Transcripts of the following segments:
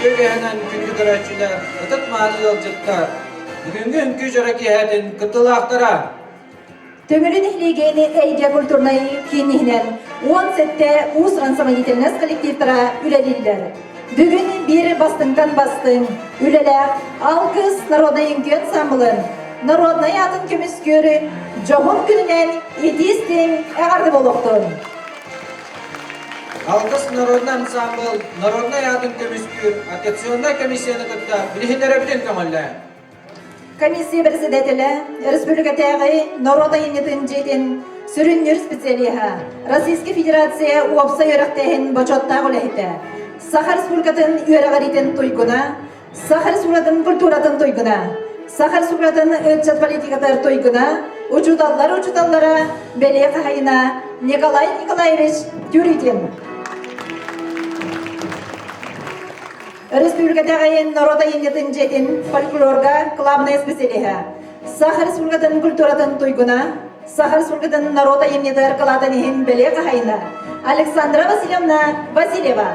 Kögenen kündü kıraççılar, ıtıt mağlı yolcuklar. Bugünkü ünkü jöraki hədin kıtılaqtara. Төңүлүн ихлегени эйге культурнай кинихинен 10 сетте уус ансаманительнес коллективтара үлелиллер. Бүгүн бир бастыңдан бастың үлелер алкыс народный үңкү ансамблын народный атын көмүскөрү жогун күнүнен этистиң эгарды болуктун. Алкыс народный ансамбл, народный атын көмүскүр, аттракционный комиссияны кытта билихилere билен көңөлле. Комиссия председателя республикатагы народный инетин жетин сүрүннүр специалиха Российская Федерация уопса өрөктехин бочотта голехите. Саха Республикатын үйрәгаритен тойгуна, Саха Республикатын культуратын тойгуна, Саха Республикатын өтчат политикатар тойгуна, учуталлара беле кахайна Николай Николаевич Тюритин. Республикатагы народный инетин жетин фольклорга главная специалиха. Саха Республикатын культуратын тойгуна, Саха Республикатын народный инетер калатанихин беле кахайна Александра Васильевна Васильева.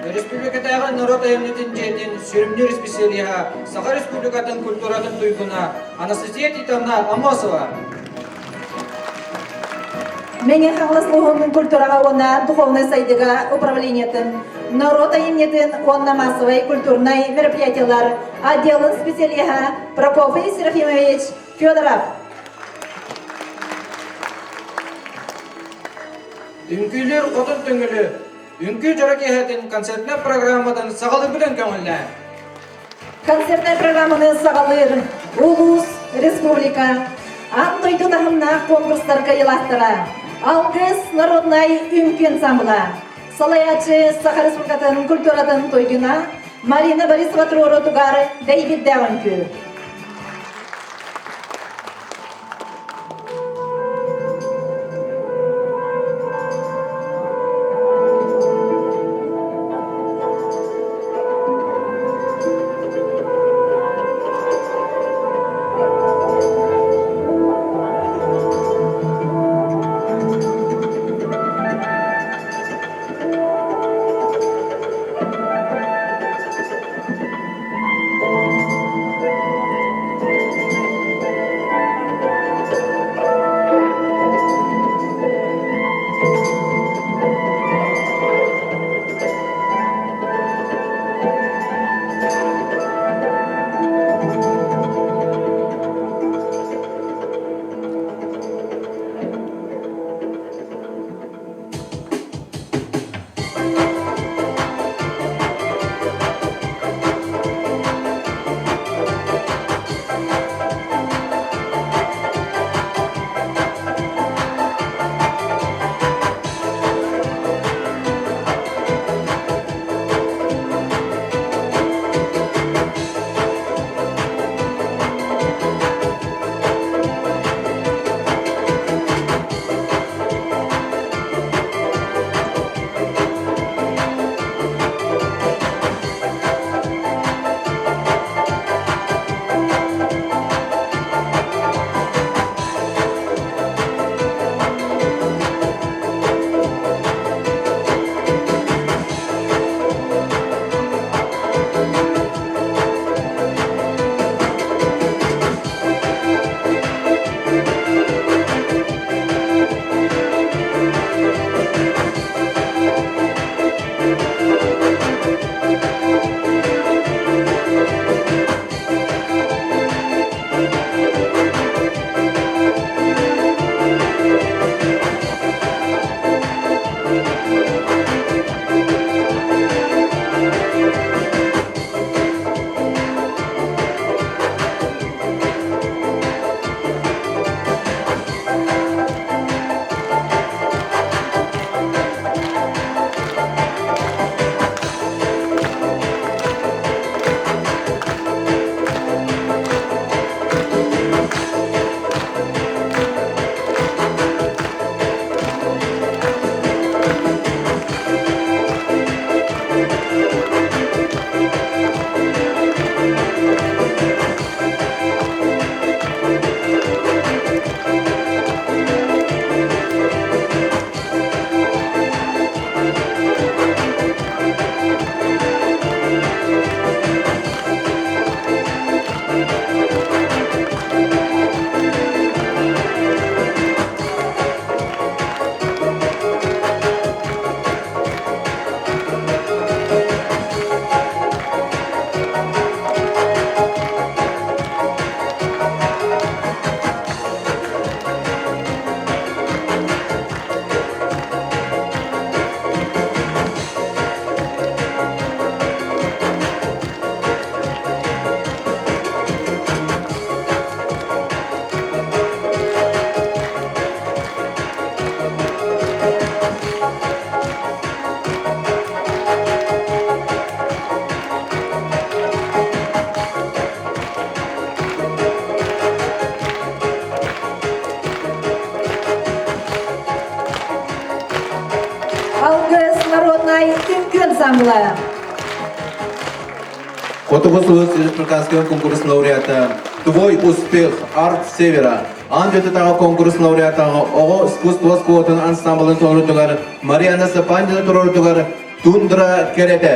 Республикатагы народный эмнетин жетин сүрүмнүр специалиха Саха Республикатын культуратын туйгуна Анастасия Титовна Амосова. Мене ханласлыгын культурага она духовной сайдыга управлениятын, народный эмнетин онна массовый культурный мероприятиялар отделын специалиха Прокофий Серафимович Федоров. Үңкүүлүүр Хотун Төңүлү Үңкүү жораки хәдин концертный программадан сағалы білен көңілі. Концертный программаны сағалыр Улус, Республика, Антойду тахымна конкурстарға елақтыра. Алкыс народный үңкү ансамбла. Салаячы Саха Республикатын культуратын тойгуна Марина Борисова Трору тугары Дэвид Дэванкю. Түңкү ансамблы. Хотун республиканский конкурс лауреата «Твой успех. Арт Севера». Андететағы конкурс лауреатағы оғы искусство сквотын ансамблын тоғырдығар Мариана Сапандина тоғырдығар Тундра Керете.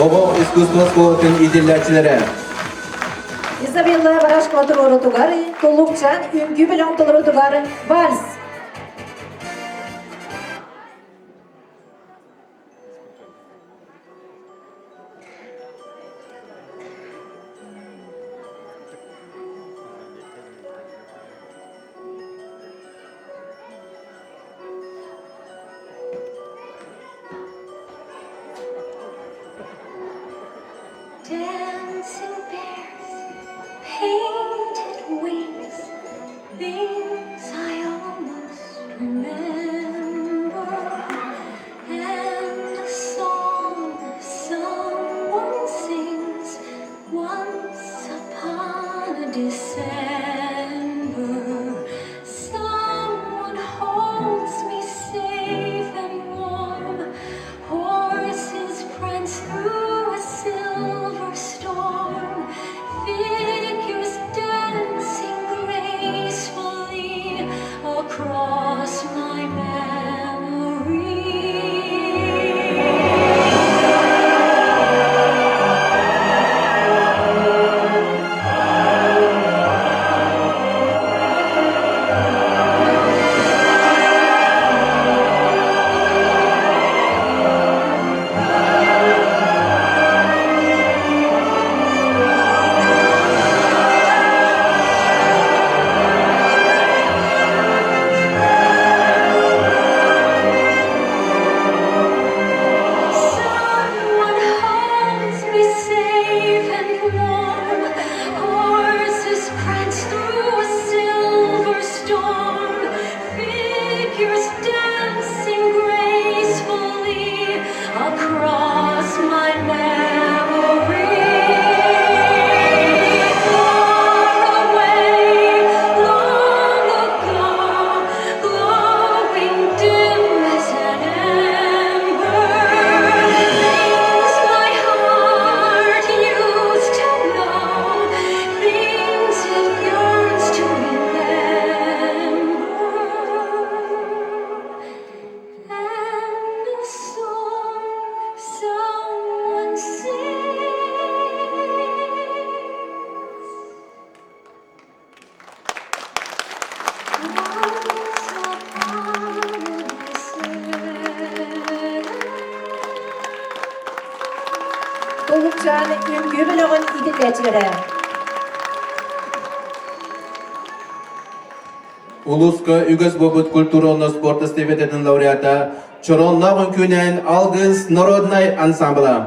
Ogo искусство сквотын изелләчиләре. Изабелла Барашкова турурутугар, Тулукчан, Үңкү белән турурутугар, вальс. Dancing bears, painted wings, things I almost Ушан Үңкүүлүүрün идиллечилери. Улуска үгіз бобыт культурно спорта степететін лауреата Чороннағын күнен алгыз народный ансамбла.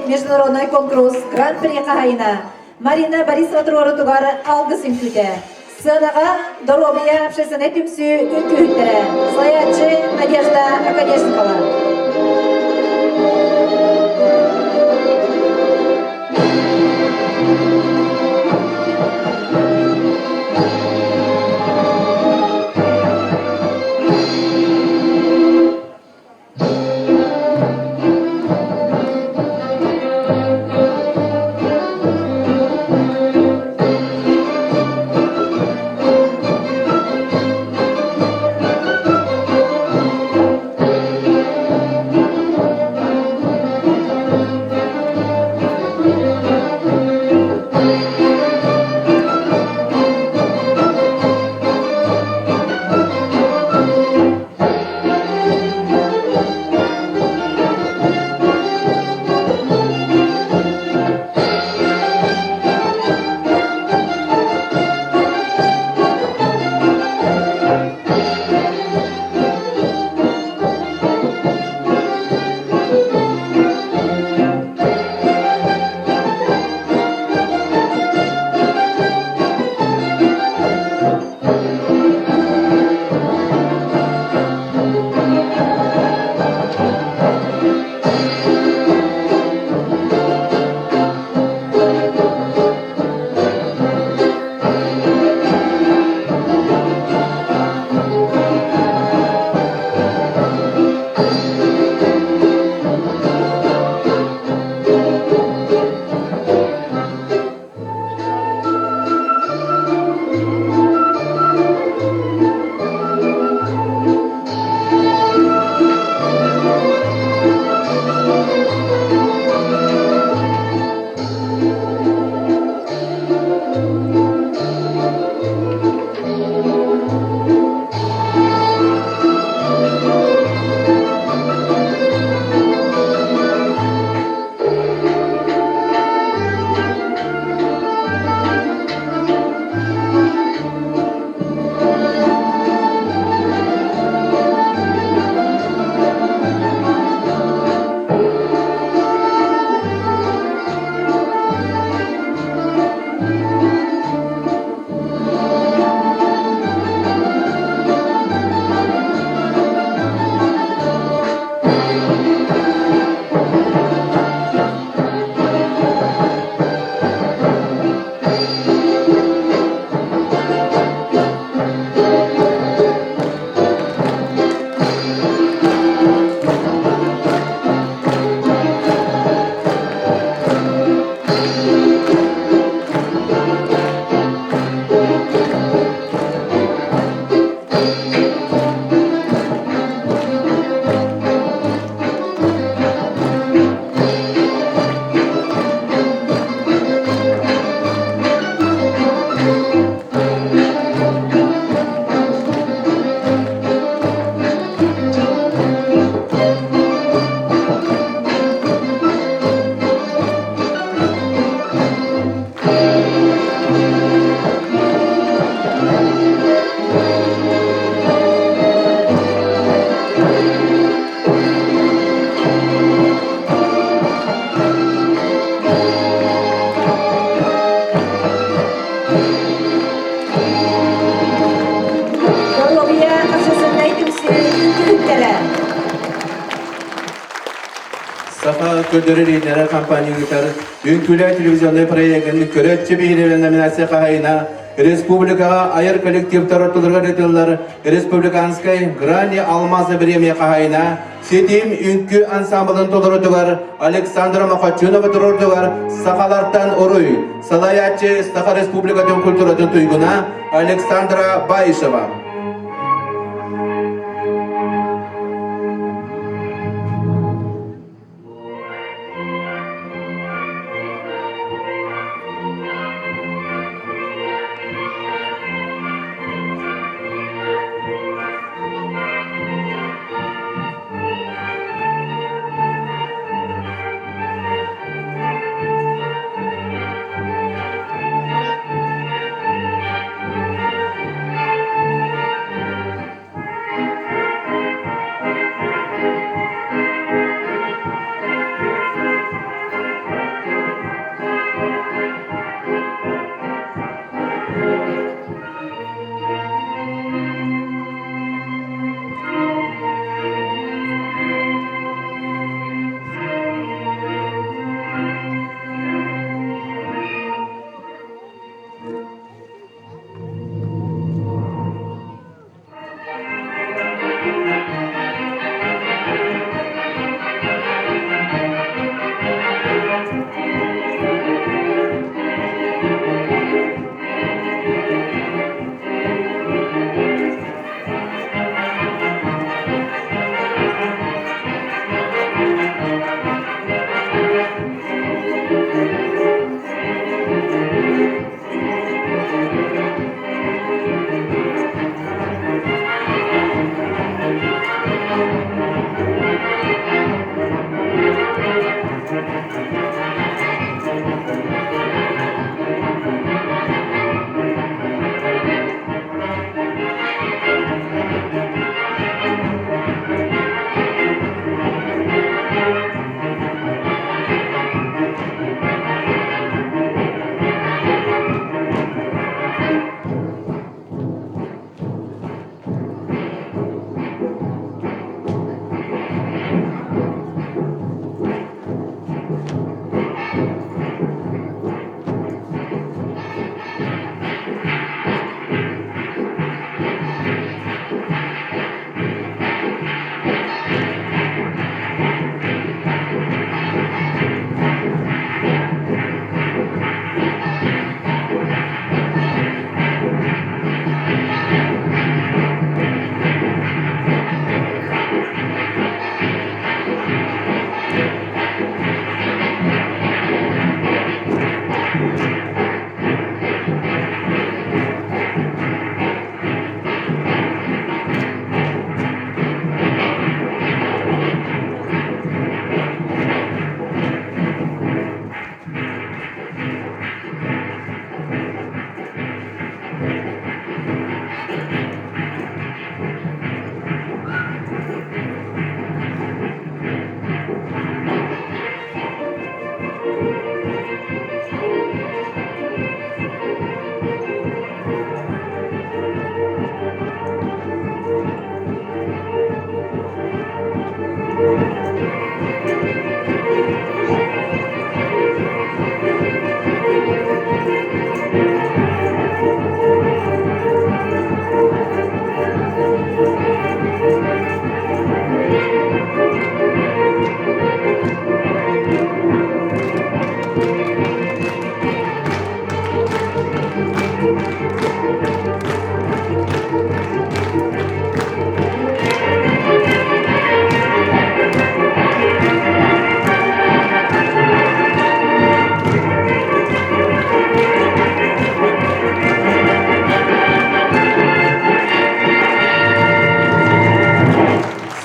Международный конкурс Гран-при Кахайна Марина Борисова Тугар алгысын күтә. Сынаға Доробия общественный түмсі үңкүттері. Саятчы Надежда Акадешникова. Горловия аксесиннай түмсі үңкүлүүрэ. Саха көдөрі рейдері компаниялар Үңкүүлүүр телевизионный проектін көрөтчі бейірі номинация қағайына Республикаға айыр коллективтар отылырға ретілер Республиканскай грани алмазы премия қағайына Сетим үңкі ансамблын толырытығар Александра Хотунова тұрырдығар Сақаларттан Оруй, Салаятчы Саха Республикатын культуратын туйгуна Александра Байшева.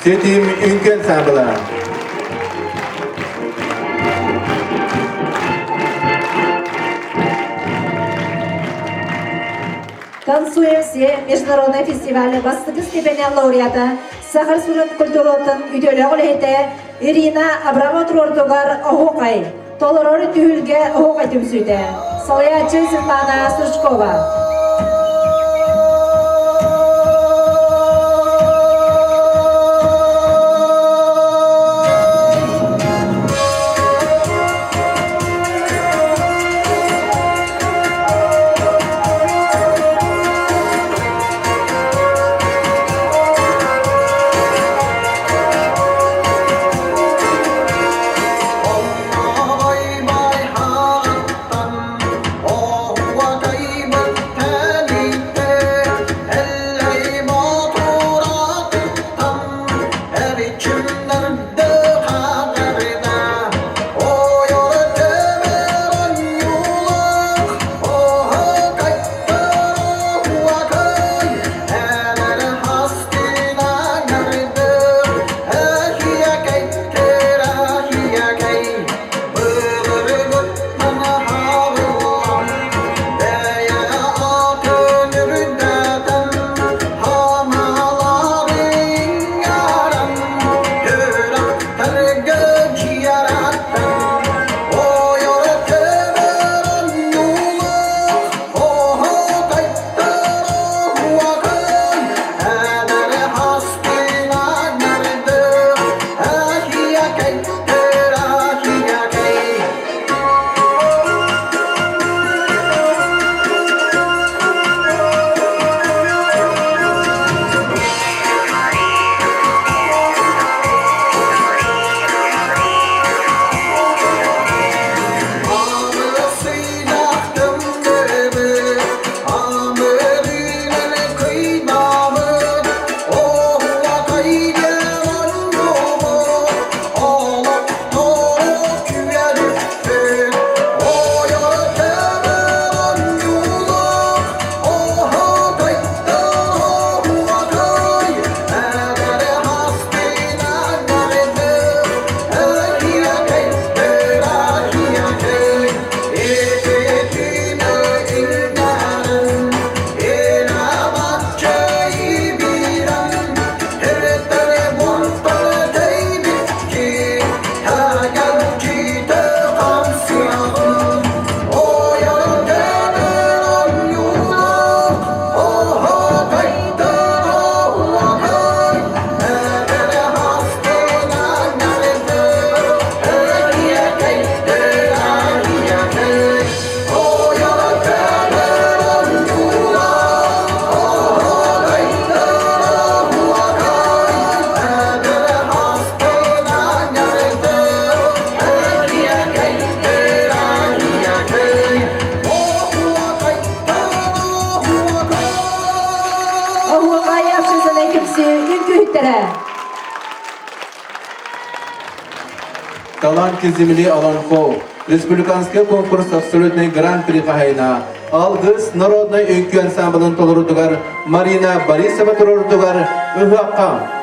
Setim Üngkel Sabla. Танцуемся международный фестиваль Восточной степени лауреата Сахарскую культуратын үдөлі олейте Ирина Абрамов-Рортугар Охокай, толорори түйілге Охокай түмсүйді. Салаячы Светлана Стручкова. киһилэһэ. Талант земли Аланхо. Республиканский конкурс абсолютный гран-при кахайна. Алгыс народный үңкү ансамблын толорутугар Марина Борисова толорутугар Үһакка.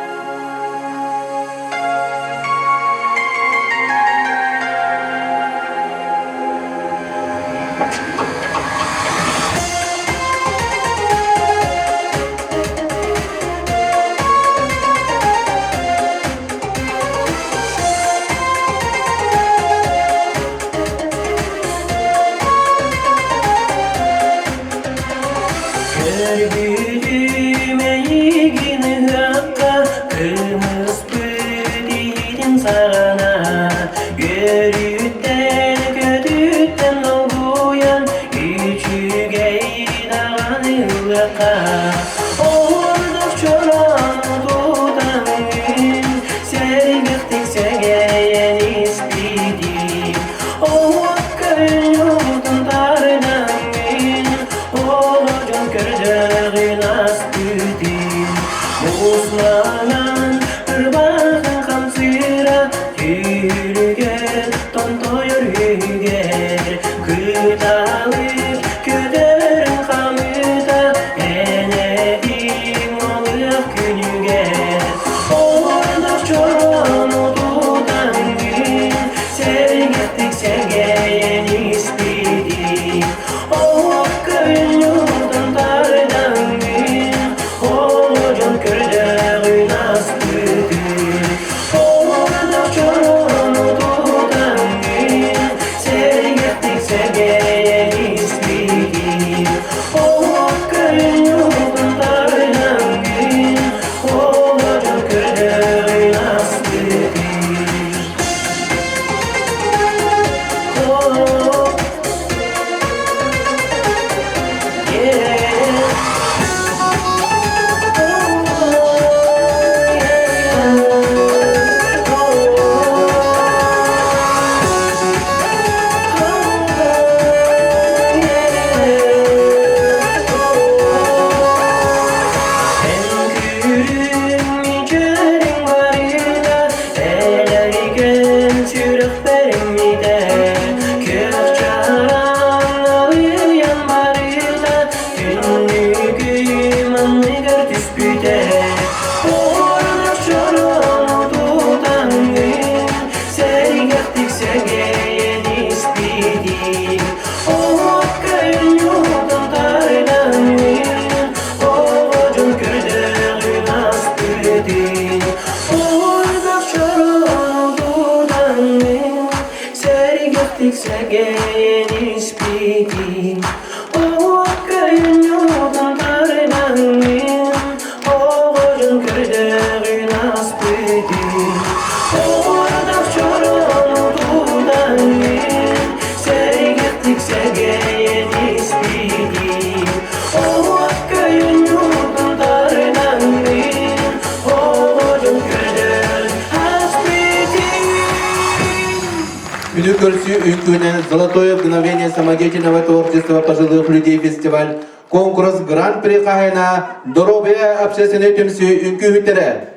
Золотое мгновение самодеятельного творчества пожилых людей фестиваль. Конкурс Гран-при Кахайна. Здоровье общественной темсю Үңкүүлүүр.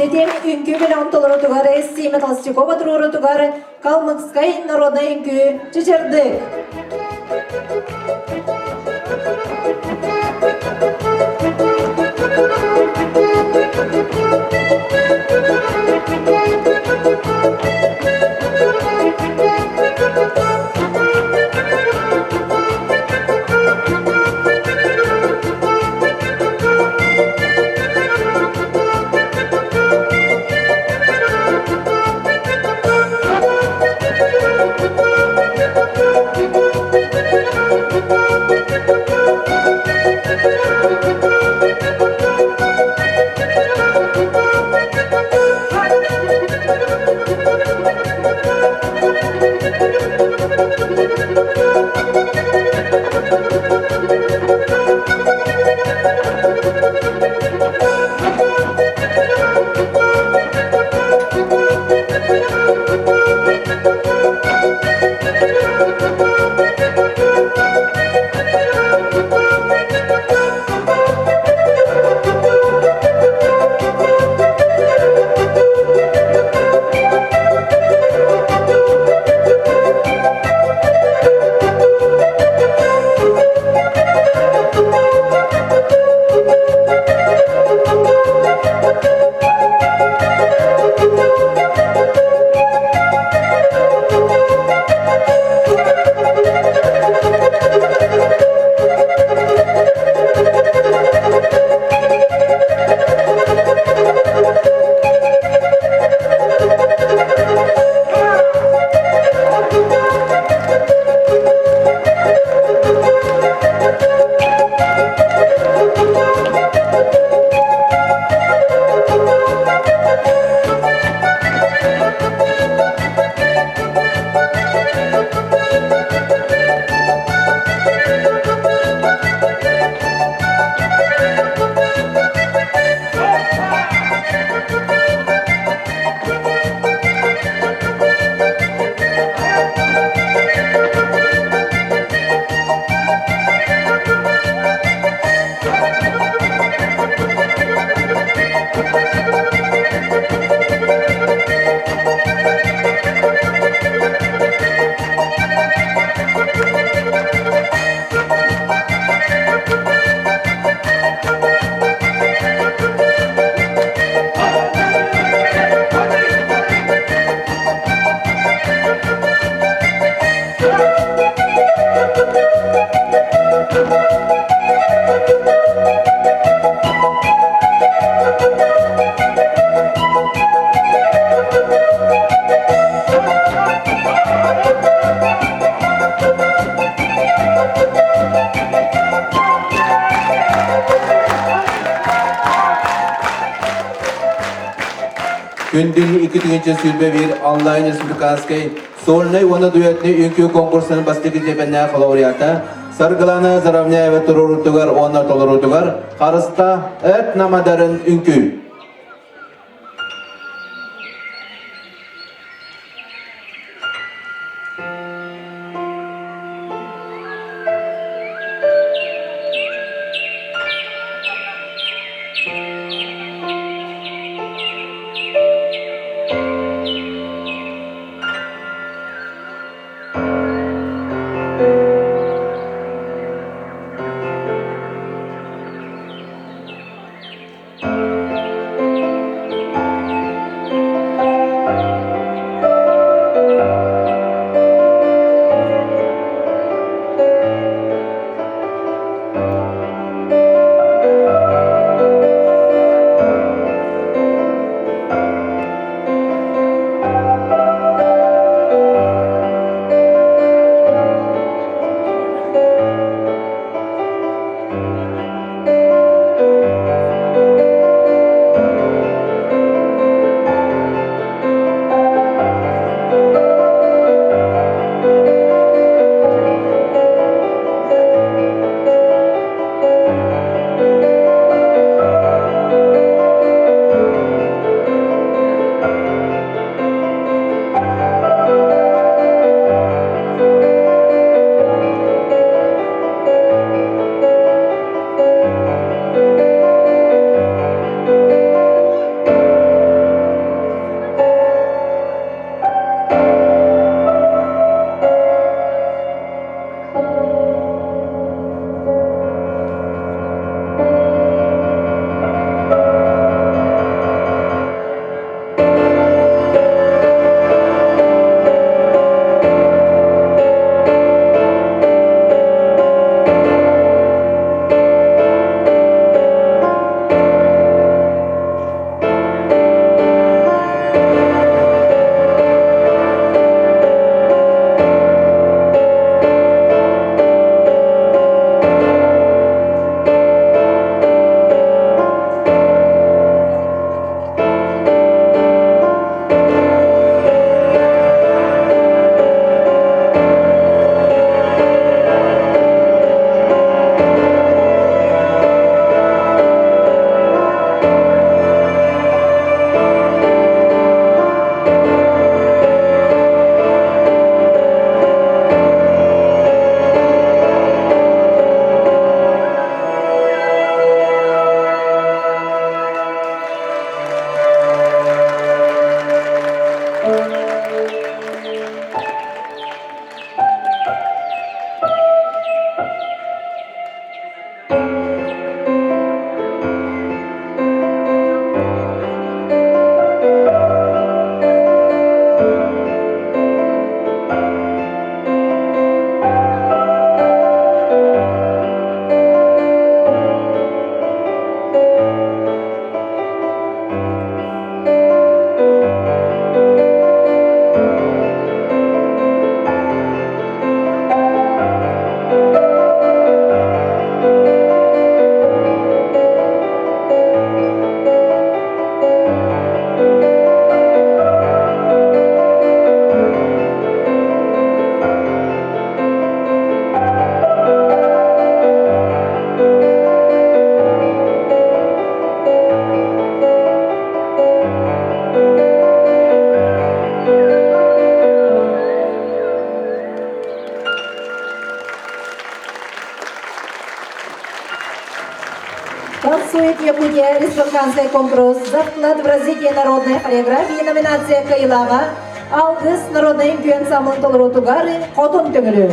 Сетем үңкү белән толорутугар Сима Толстякова турурутугар Калмыцкая народная үңкү чечердик. Gündüzlü 2. sürbe bir online Respublikanskay Solnay ona düetli ünkü konkursunun bastiki cebenler laureata Sargılana zaravnya ve tururutugar ona tolurutugar Karısta et namadarın ünkü. Якутия республиканский конкурс за вклад в развитие народной хореографии номинация Кайлага Алгыс народный үңкүү ансамблын толоротугары Хотун Төңүлү.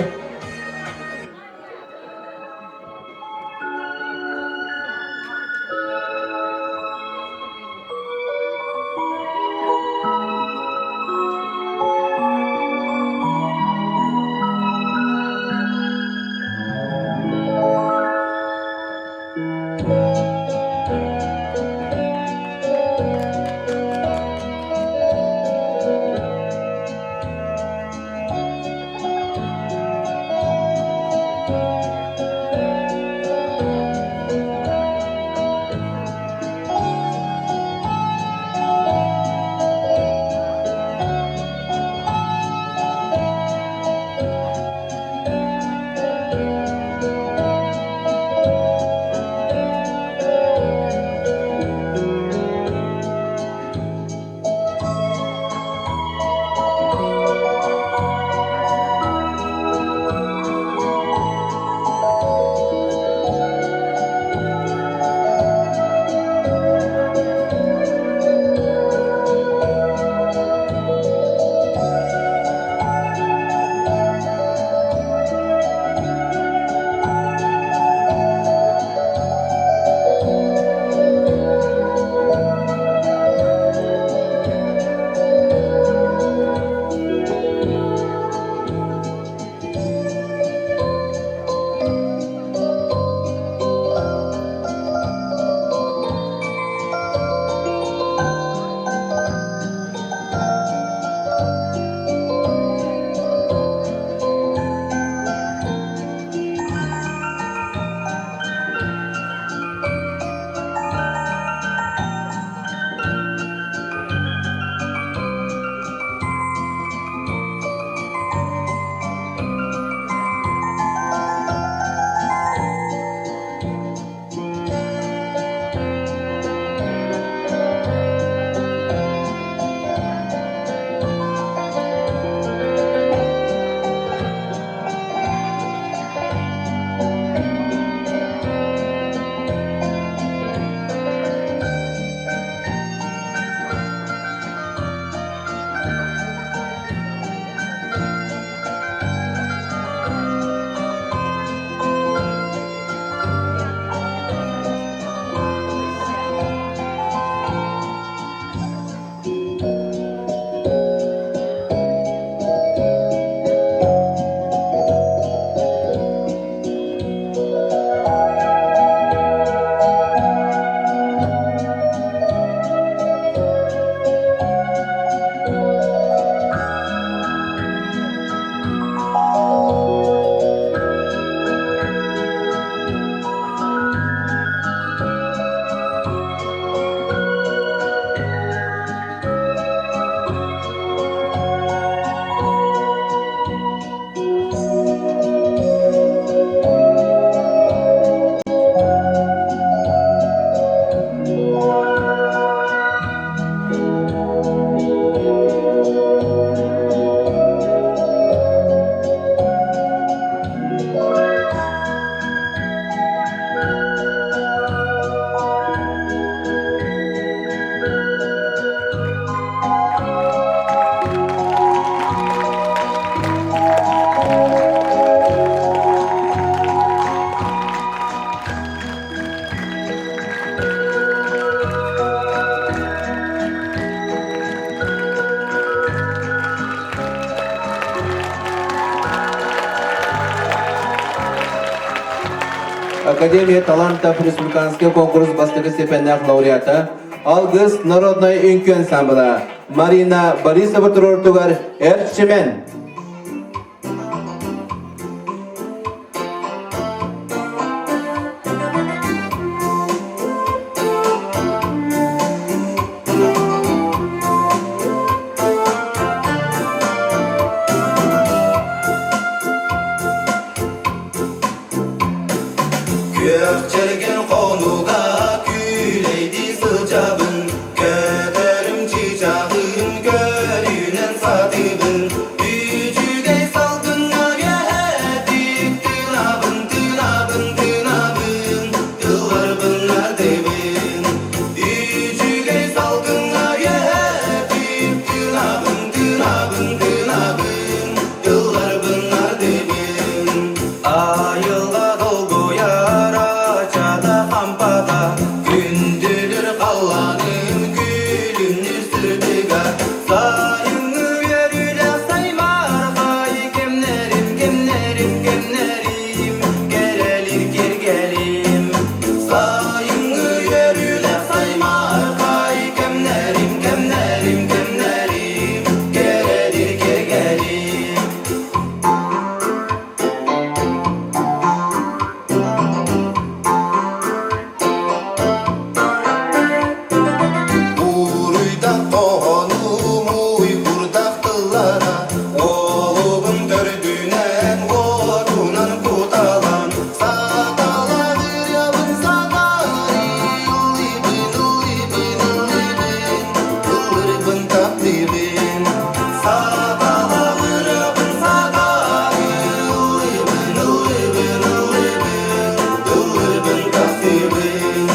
Академия талантов республиканский конкурс бастығы степендиях лауреата Алгыс народной үңкүү ансамблы Марина Борисова турортугар Эрчимен. Gökçergen konuda küleydi sıcabın, göderim çiçağın, gölünen satıbın, Gündülür qallanın gülünür sırdıga Sayını yörüle saymarqay Gemlerim, gemlerim, gemlerim Gerelir gergelim Sayını yörüle saymarqay Gemlerim, gemlerim, gemlerim Gerelir gergelim Uruyda tohonum uygurdaqtılara Oğlum gördünen otunan kutalan Sadalanır yabın sadari Ullibin, ullibin, ullibin Ullibin tatlibin Sadalanır yabın sadari Ullibin, ullibin, ullibin Ullibin tatlibin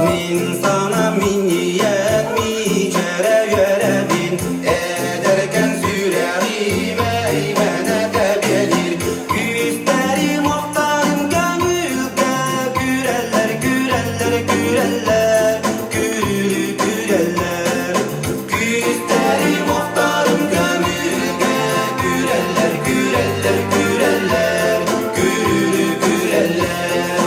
Min sana miniyet mi kere yüreğin Ederken süreği meymene tebelir Küsterim oktarım gönülde Güreller, güreller, güreller Gürülü güreller Küsterim oktarım gönülde Güreller, güreller, güreller Gürülü güreller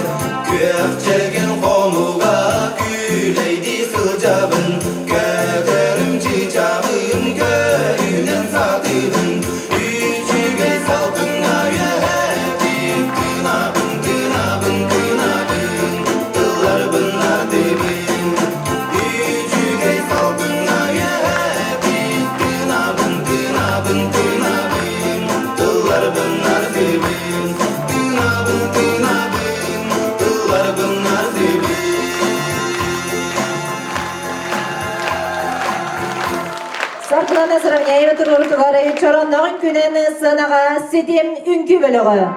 Gökçegen konuğa güleydi sıcabın Göderim çiçağın gönlünden satıbın Üçüge salgına yedik Kınabın, kınabın, kınabın Dıllar bunlar dibin Üçüge salgına yedik Kınabın, kınabın, kınabın Dıllar bunlar dibin Kınabın, kınabın Dıllar bunlar dibin Sarkılan esremeye turur tugarı çoronluğun künen sanağa sidim ünkü bölüğü.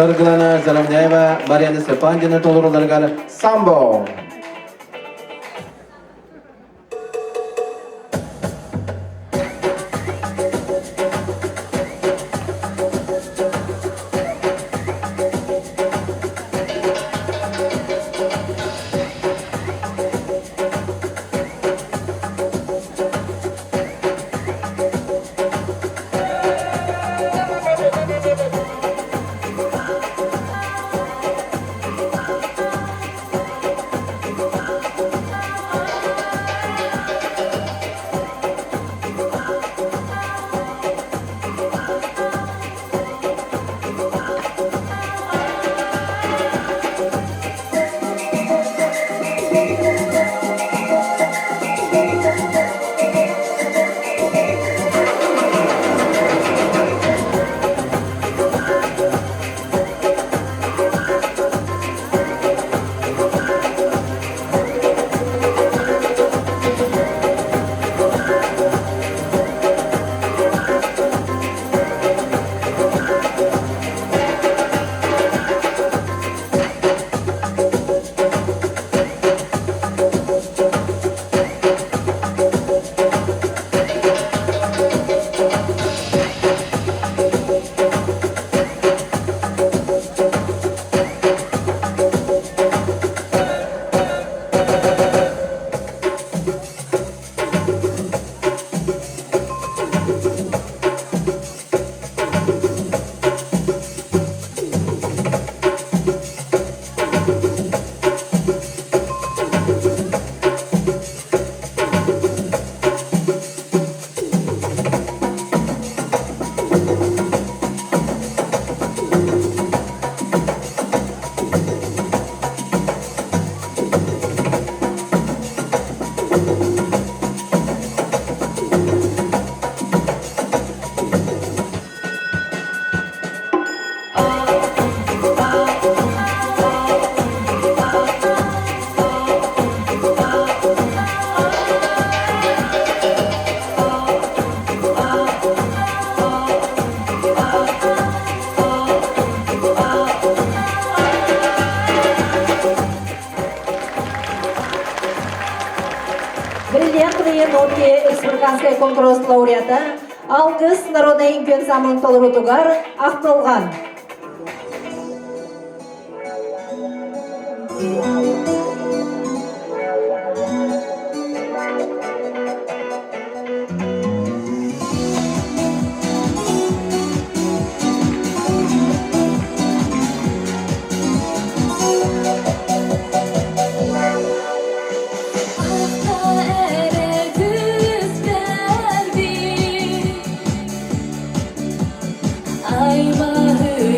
Саргылана Зарамняева, Марьяна Степандина толыруларга самбо. Бриллиантовые нотки республиканской конкурс лауреата Алгыс народный инген самын толырутугар ақталған. Ay mahı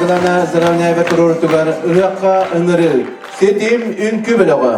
Саргылана сыравняйба туруртугар ыракка ыңыры. Сетим үнкү белоға.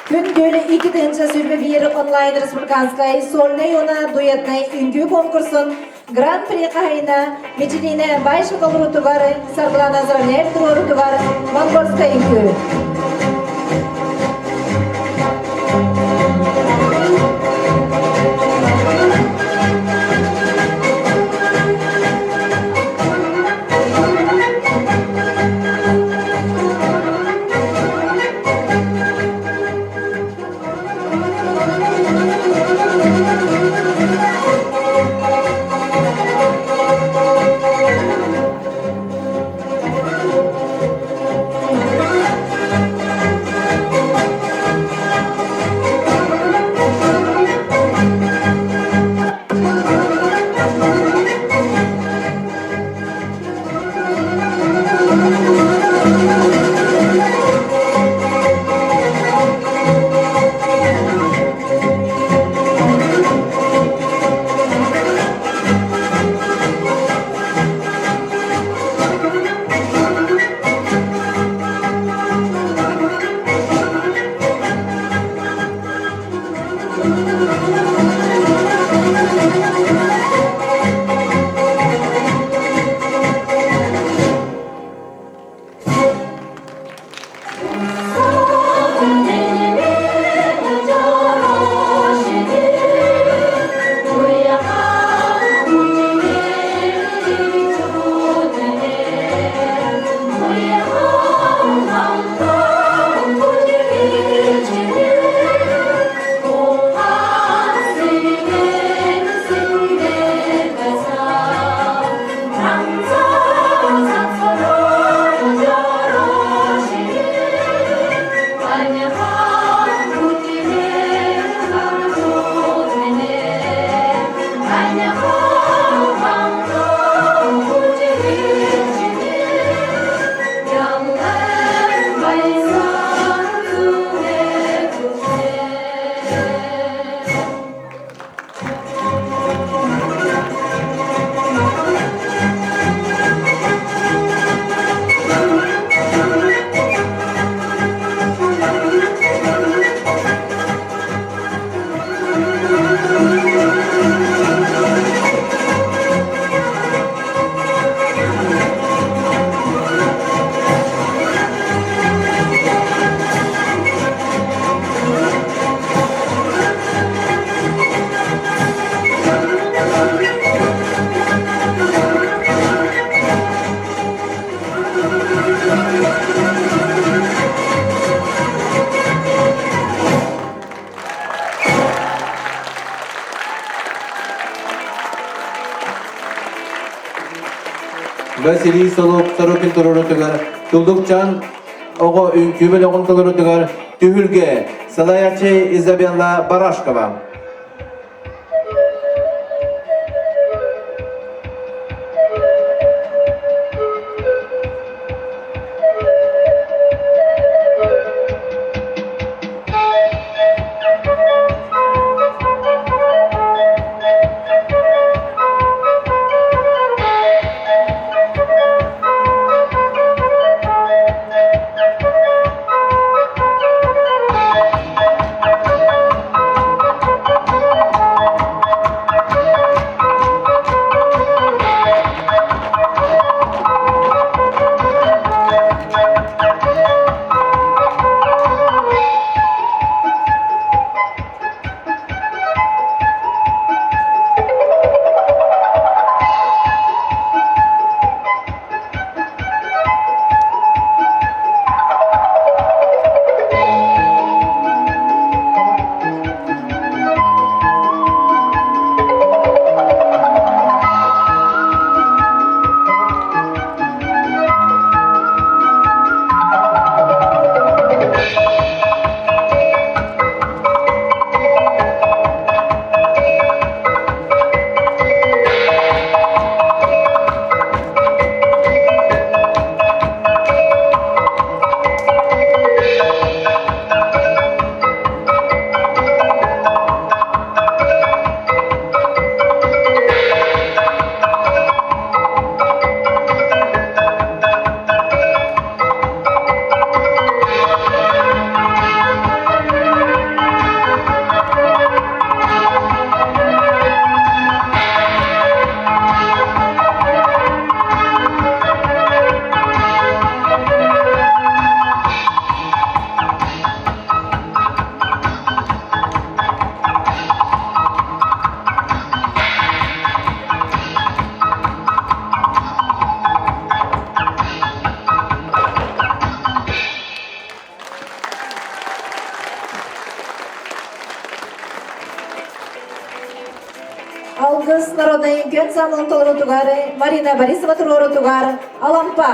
Үңкүүлүү 2-нче сүрбе бир онлайн республиканскай сольный она дуэтный үңкүү конкурсын Гран-при кайна Мечелине Байшыкал рутугары Саргылана Зравняев рутугары Монгольская үңкүү. Vasiliy Sorokin Torotugar, Tuldukcan, Ogo Üңкүүлүүр Ogun Torotugar, Tühülge, Salayache Izabella Barashkova. Алгыс народный ген самлын толорутугары Марина Борисова толорутугар Алампа.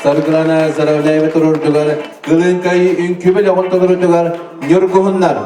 sargılana zaravlayı tururdugar, kılın kayı ünkübel oğun tururdugar, nürguhunlar.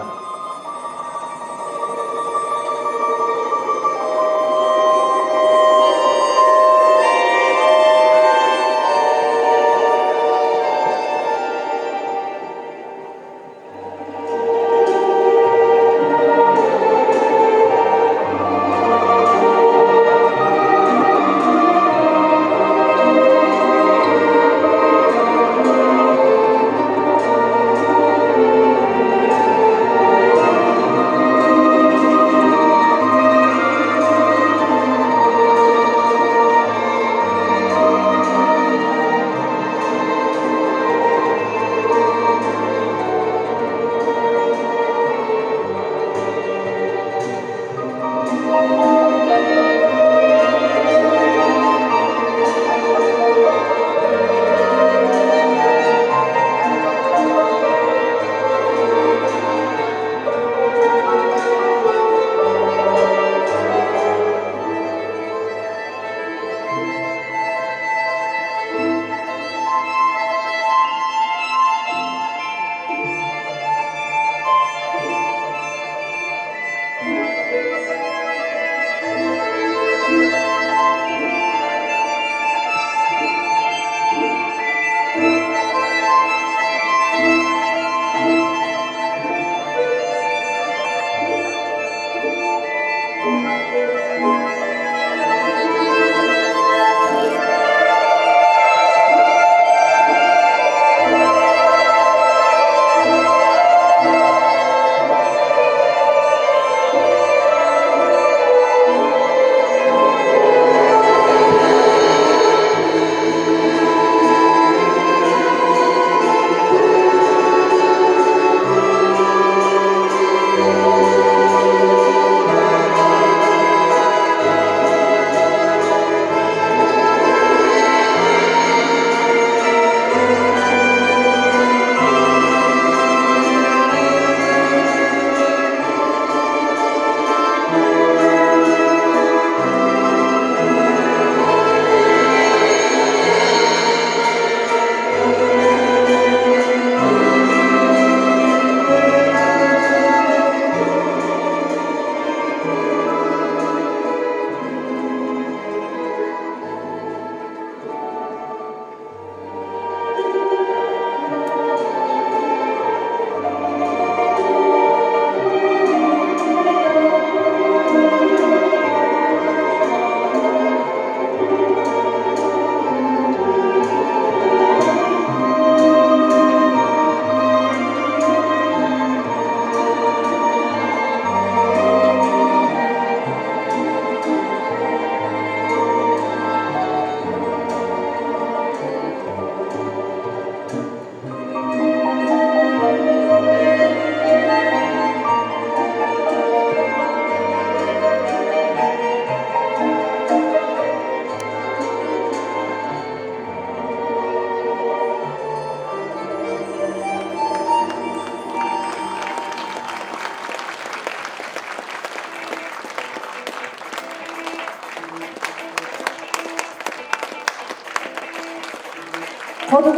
Хотун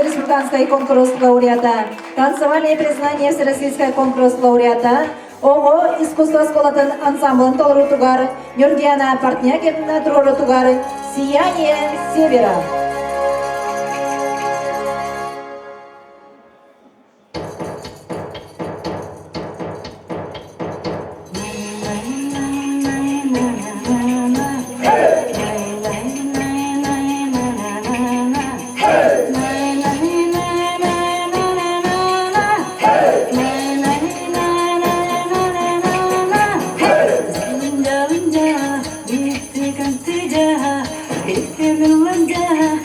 республиканской конкурс лауреата, танцевальное признание всероссийской конкурс лауреата, ого искусство сколотын ансамблын толрутугар, Юргиана Портнягина Трорутугар, сияние севера. Bitti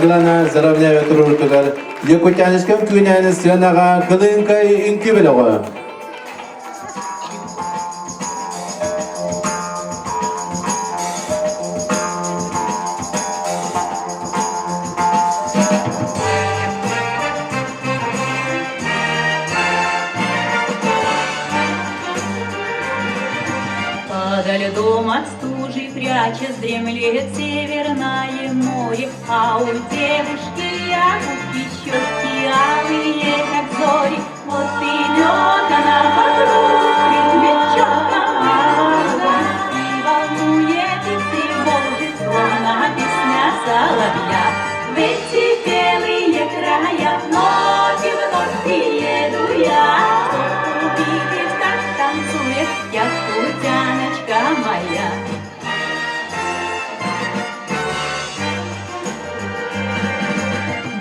Саглана заравняя туруртугар. Якутянском кюняне сенага кылынкай инкюбелого. Под льдом от стужи прячась дремлет северное море, а у девушки ягодки щеки алые, как зори. Вот идет она по кругу, ведмичок и волнует и тревожит, словно песня соловья. В эти белые края вновь и вновь приеду я, чтоб увидеть, как танцует якутяночка моя.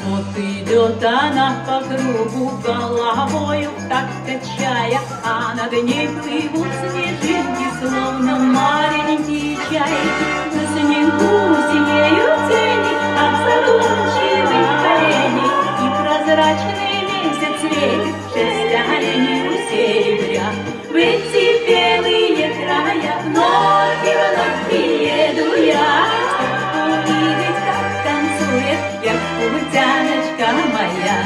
Вот идет она по кругу, головою так качая, а над ней плывут снежинки, словно маленькие чайки. На снегу синеют тени от задумчивых коленей, и прозрачный месяц светит шесть оленей у серебря. В эти белые края вновь и вновь приеду я, чтоб увидеть, как танцует якутяночка моя.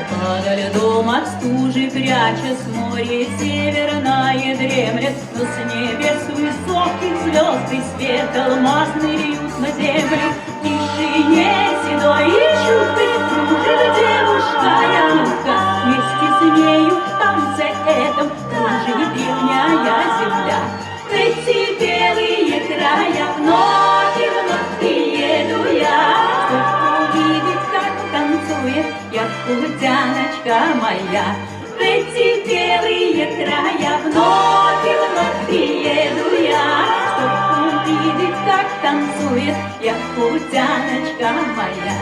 Под льдом от стужи прячась, море северное дремлет, но с небес высоких звезд и свет алмазный льют на землю. В тишине седой и чуткой кружит девушка Янука, вместе с нею в танце этом кружит древняя земля. В эти белые края вновь и вновь приеду я, чтоб увидеть, как танцует якутяночка моя. В эти белые края вновь и вновь приеду я, чтоб увидеть, как танцует якутяночка моя.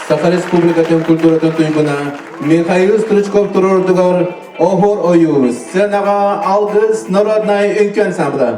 Саха Республикатын культуратын туйгуна Михаил Стручков туруртугар Охор ою сценага алгыс народная үңкү ансамбля.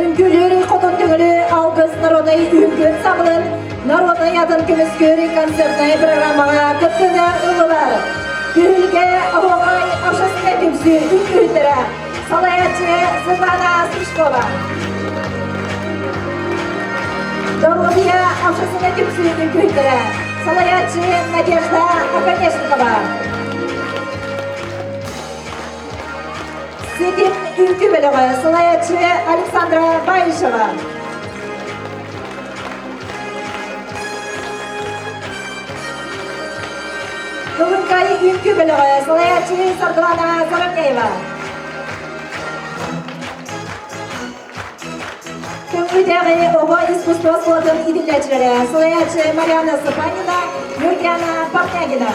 Үңкүүлүүр Хотун Төңүлү алгыс народный үңкү ансамблын народный атын көмөскөрү концертный программага кыттыны ылылар. Күрүлге оғай авшасына түмсү үңкүлдері салаячы Светлана Сышкова. Дорогия авшасына түмсү үңкүлдері салаячы Надежда Аконечникова. Сетим үңкү бөлігі салаячы Александра Байышева. Кылынкай үңкү бөлігі салаячы Сардуана Зарамняева. Төңүлүдегі оғы искусство спортын идилләчілері салаячы Марьяна Сапанина, Юргена Папнягина.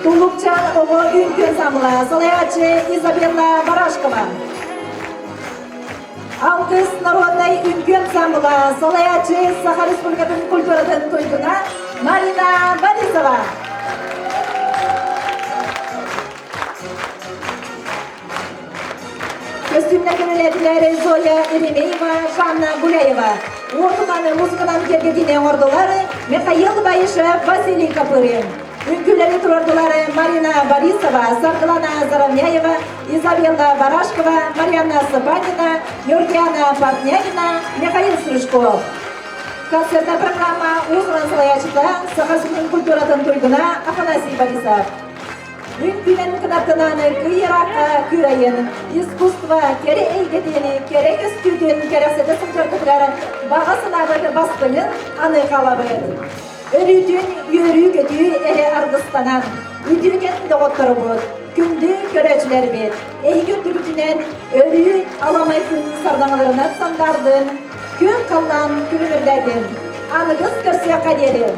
Тулукчан оғы үңкү ансамблы салаячы Изабелла Барашкова. Алгыс народный үңкү ансамблы салаячы Саха Республикатын культуратын туйдуна Марина Борисова. Костюмна көнелетілері Зоя Еремеева, Жанна Гуляева. Ортуманы музыкадан кергедіне ордылары Михаил Байышев, Василий Капырин. Үңкүлері турардылары Марина Борисова, Сардуана Зарамняева, Изабелла Барашкова, Марьяна Сапанина, Юргена Папнягина, Михаил Срышков. Концертная программа «Узран салаячыда» Сахарскінің культуратын туйдуна Афанасий Борисов. Үңкүлен кынаттынаны кыйыраққа күрайын, искусство кере эйгетені, кере көстүден, кереседі сылжырдықтары бағасына бөді баспынын аны қалабыд. Өрүтүн үйөрү көтү эре аргыстанан, үдүрген доғыттары бұд, күнді көрәчілер бет. Эйгі түргүтінен өрү аламай күн сардаңыларынан сандардын, күн қалдан күнімірдәдін. Анығыз көрсе қадері.